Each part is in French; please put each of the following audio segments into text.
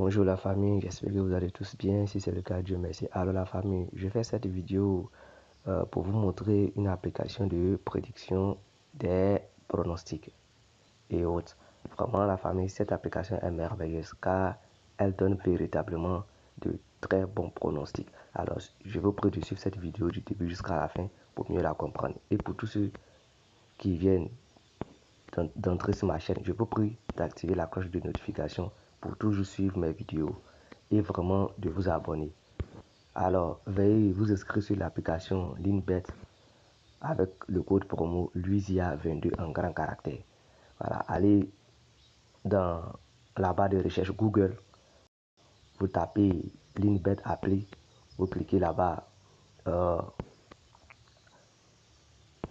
Bonjour la famille, j'espère que vous allez tous bien. Si c'est le cas, Dieu merci. Alors la famille, je fais cette vidéo pour vous montrer une application de prédiction des pronostics et autres. Vraiment la famille, cette application est merveilleuse car elle donne véritablement de très bons pronostics. Alors je vous prie de suivre cette vidéo du début jusqu'à la fin pour mieux la comprendre. Et pour tous ceux qui viennent d'entrer sur ma chaîne, je vous prie d'activer la cloche de notification pour toujours suivre mes vidéos et vraiment de vous abonner. Alors, veuillez vous inscrire sur l'application Linbet avec le code promo LUISIA22 en grand caractère. Voilà, allez dans la barre de recherche Google, vous tapez Linbet appli, vous cliquez là-bas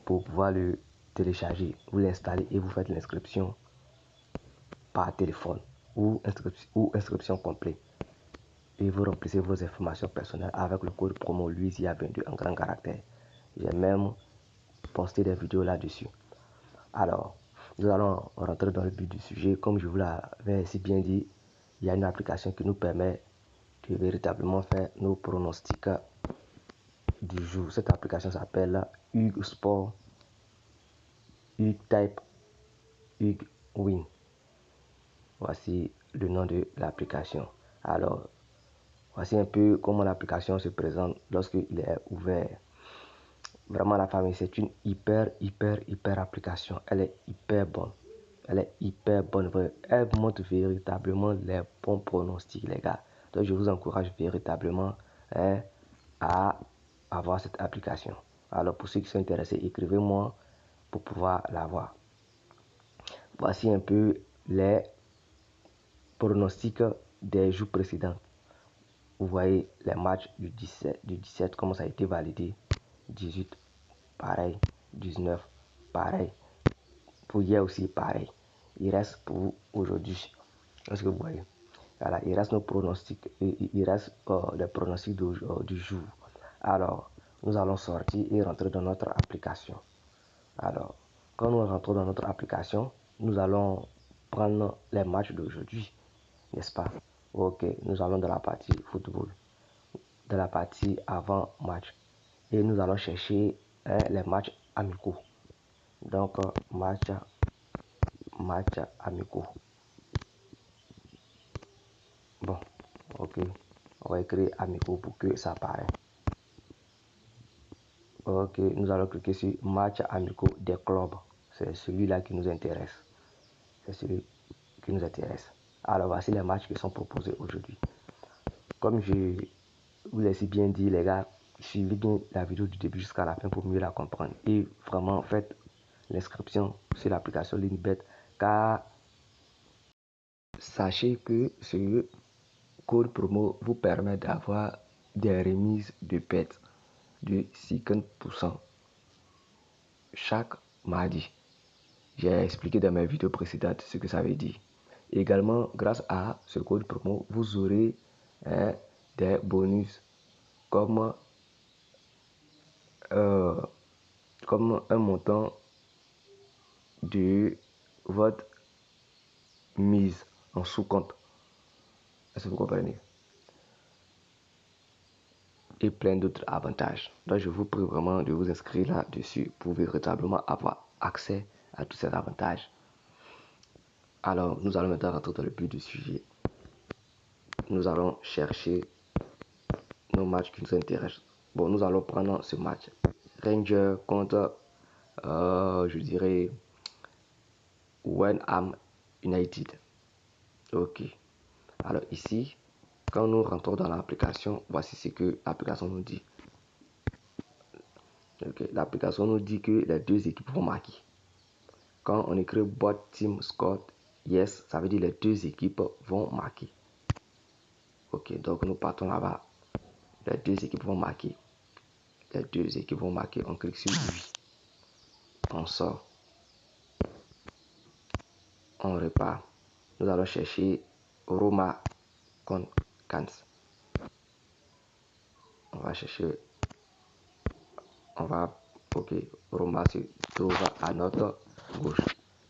pour pouvoir le télécharger, vous l'installez et vous faites l'inscription par téléphone ou inscription complète. Et vous remplissez vos informations personnelles avec le code promo LUISIA22 en grand caractère. J'ai même posté des vidéos là-dessus. Alors, nous allons rentrer dans le but du sujet. Comme je vous l'avais si bien dit, il y a une application qui nous permet de véritablement faire nos pronostics du jour. Cette application s'appelle Hugues Sport, Hugues Type, Hugues Win. Voici le nom de l'application. Alors, voici un peu comment l'application se présente lorsqu'il est ouvert. Vraiment la famille, c'est une hyper application. Elle est hyper bonne. Elle est hyper bonne. Elle montre véritablement les bons pronostics, les gars. Donc je vous encourage véritablement à avoir cette application. Alors pour ceux qui sont intéressés, écrivez-moi pour pouvoir l'avoir. Voici un peu les pronostics des jours précédents. Vous voyez les matchs du 17 comment ça a été validé. 18 pareil, 19 pareil, pour hier aussi pareil. Il reste pour aujourd'hui. Est-ce que vous voyez? Voilà, il reste nos pronostics, il reste les pronostics du jour. Alors, nous allons sortir et rentrer dans notre application. Alors, quand nous rentrons dans notre application, nous allons prendre les matchs d'aujourd'hui, n'est-ce pas? Ok, nous allons dans la partie football, dans la partie avant match, et nous allons chercher les matchs amicaux. Donc, match amicaux. Bon, ok. On va écrire amicaux pour que ça apparaisse. Ok, nous allons cliquer sur match amicaux des clubs. C'est celui-là qui nous intéresse. C'est celui qui nous intéresse. Alors, voici les matchs qui sont proposés aujourd'hui. Comme je vous l'ai si bien dit, les gars, suivez bien la vidéo du début jusqu'à la fin pour mieux la comprendre. Et vraiment, faites l'inscription sur l'application Linbet car sachez que ce code promo vous permet d'avoir des remises de perte de 50% chaque mardi. J'ai expliqué dans mes vidéos précédentes ce que ça veut dire. Également, grâce à ce code promo, vous aurez des bonus comme un montant de votre mise en sous-compte. Est-ce que vous comprenez? Et plein d'autres avantages. Donc je vous prie vraiment de vous inscrire là-dessus pour véritablement avoir accès à tous ces avantages. Alors nous allons maintenant rentrer dans le but du sujet. Nous allons chercher nos matchs qui nous intéressent. Bon, nous allons prendre ce match. Rangers contre, je dirais, West United. Ok. Alors ici, quand nous rentrons dans l'application, voici ce que l'application nous dit. Okay. L'application nous dit que les deux équipes vont marquer. Quand on écrit bot team score yes, ça veut dire les deux équipes vont marquer. Ok, donc nous partons là-bas. Les deux équipes vont marquer. Les deux équipes vont marquer. On clique sur oui. On sort. On repart. Nous allons chercher Roma contre Cannes. On va chercher. Ok, Roma se trouve à notre gauche.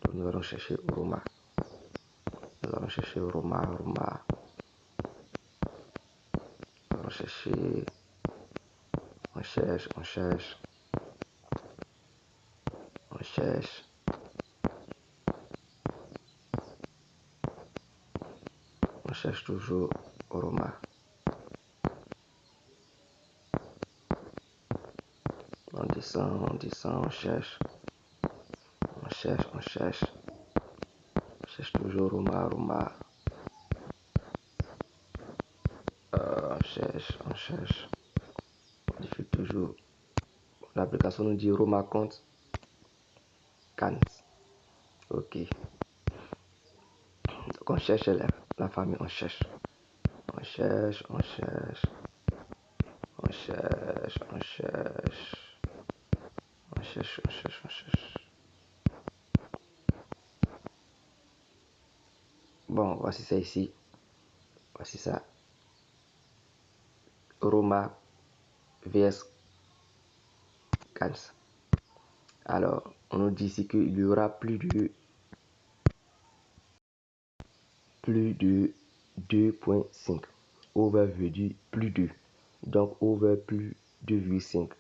Donc nous allons chercher Roma. Nous allons chercher Roma. chercher. On cherche. On cherche toujours Roma. On descend, on cherche. On cherche toujours Roma. On cherche. On fait toujours. L'application nous dit Roma compte Cannes. Ok. Donc on cherche la famille, on cherche. Bon, voici ça ici. Voici ça. Roma vs Cannes. Alors, on nous dit ici qu'il y aura plus de 2.5. Over veut dire plus de. Donc, over plus 2,5.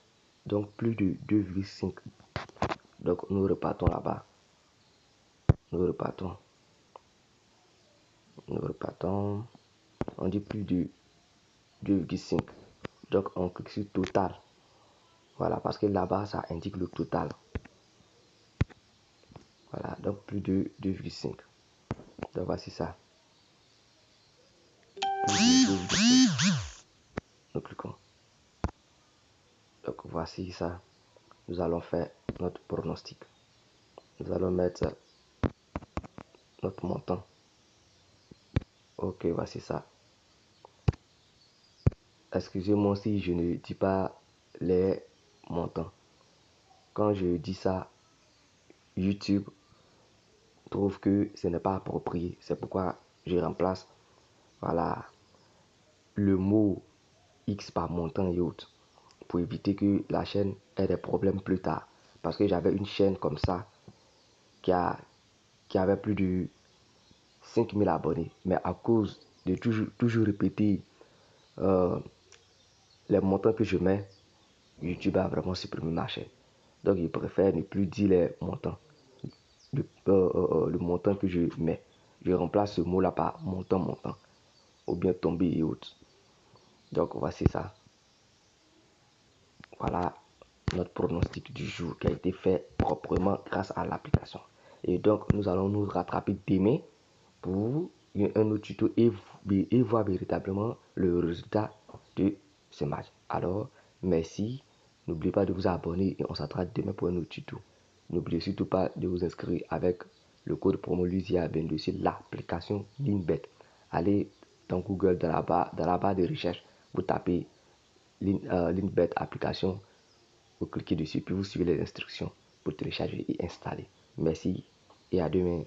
Donc, plus de 2,5. Donc, nous repartons là-bas. Nous repartons. On dit plus de 2,5. Donc, on clique sur total. Voilà, parce que là-bas, ça indique le total. Voilà, donc plus de 2,5. Donc, voici ça. Nous cliquons. Donc, voici ça. Nous allons faire notre pronostic. Nous allons mettre notre montant. Ok, voici ça. Excusez-moi si je ne dis pas les montants. Quand je dis ça, YouTube trouve que ce n'est pas approprié. C'est pourquoi je remplace voilà, le mot X par montant et autres pour éviter que la chaîne ait des problèmes plus tard. Parce que j'avais une chaîne comme ça qui avait plus de 5000 abonnés. Mais à cause de toujours répéter les montants que je mets, YouTube a vraiment supprimé ma chaîne. Donc, je préfère ne plus dire les montants. Le montant que je mets. Je remplace ce mot-là par montant. Ou bien tomber et autres. Donc, voici ça. Voilà notre pronostic du jour qui a été fait proprement grâce à l'application. Et donc, nous allons nous rattraper demain pour un autre tuto et voir véritablement le résultat de ce match. Alors, merci. N'oubliez pas de vous abonner et on s'attrape demain pour un autre tuto. N'oubliez surtout pas de vous inscrire avec le code promo LUSIA22 sur l'application LINBET. Allez dans Google, dans la barre de recherche, vous tapez LINBET application, vous cliquez dessus, puis vous suivez les instructions pour télécharger et installer. Merci et à demain.